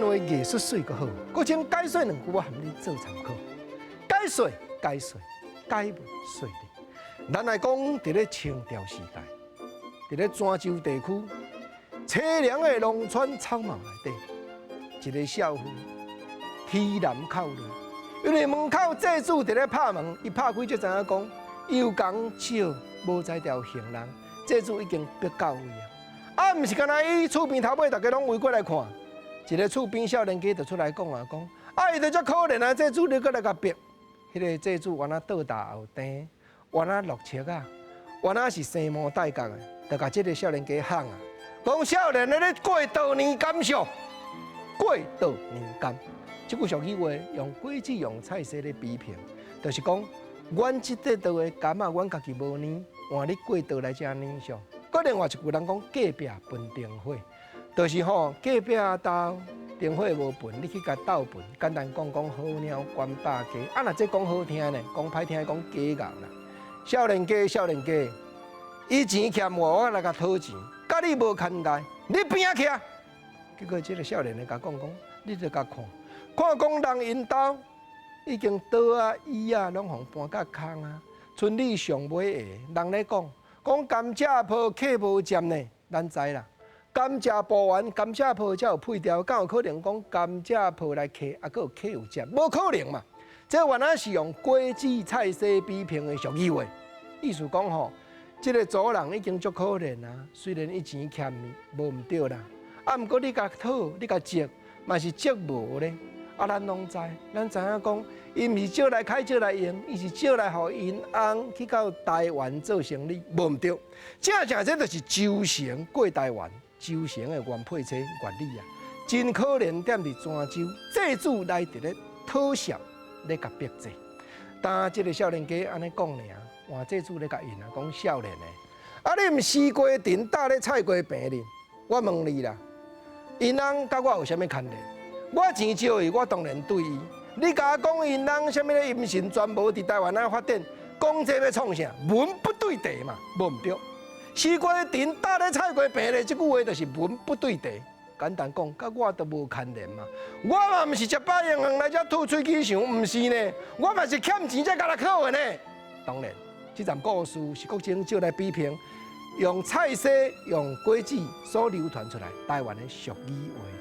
话艺术水个好，搁请解说两句，我含你做参考。解说，解文说理。咱来讲，伫咧清朝时代，伫咧泉州地区凄凉的农村草帽内底，一个少妇啼南哭泪，因为门口祭主伫咧拍门，伊拍开就知影讲，又讲笑无在条行人，祭主已经逼到位啊！啊，毋是干那伊厝边头尾，大家拢围过来看。一个厝边少年家就出来讲啊，讲啊，伊就遮可怜啊，祭主你过来甲逼，迄个祭主原来倒大后庭，原来落切啊，原来是生毛带角的，就甲这个少年家喊啊，讲少年你过道年感想，过道年感。这句俗语话用果子用菜色咧比拼，就是讲，阮即块道的柑啊，阮家己无年，换你过道来遮年上。搁另外一句人讲，隔壁分灯火。就是吼，隔壁斗灯火无分，你去甲斗分。简单讲好鸟关百家，啊，若这讲好听呢，讲歹听讲假咬啦。少年家，伊钱欠我来甲讨钱，甲你无牵带，你边仔去啊？结果这个少年的甲讲，你着甲看讲人因兜已经刀啊、椅啊拢互搬甲空啊，村里上尾下人咧讲甘蔗坡客无占呢，咱知啦。甘蔗播完，甘蔗坡才有配调，敢有可能讲甘蔗坡来客，啊，佫有客有接？无可能嘛！这原来是用果子菜色比拼的俗语话，意思讲吼，这个族人已经足可怜啊。虽然伊钱欠你，无毋对啦，啊，毋过你甲讨，你甲借，嘛是借无咧。啊，咱拢知，咱知影讲，伊毋是借来开借来用，伊是借来互因翁去到台湾做生意，无毋对。正这就是周成过台湾。周成的原配车原理啊，真可怜，踮伫泉州，祭主来伫咧讨笑，咧甲逼祭。但即个少年家安尼讲尔，换祭主咧甲因啊讲少年的，啊你毋西瓜田搭咧菜瓜坪哩？我问你啦，因翁甲我有啥物牵连？我钱借伊，我当然对伊。你甲我讲因翁啥物咧淫行全无伫台湾啊发展，讲这要创啥？文不对题嘛，无毋对。西瓜田搭咧菜瓜坪咧，即句话就是文不对题。简单讲，甲我都无牵连嘛。我嘛毋是食饱银行来遮吐喙齿想，毋是呢。我嘛是欠钱才甲来考的呢。当然，这站故事是国政借来比拼，用菜色、用果子所流传出来台湾的俗语话。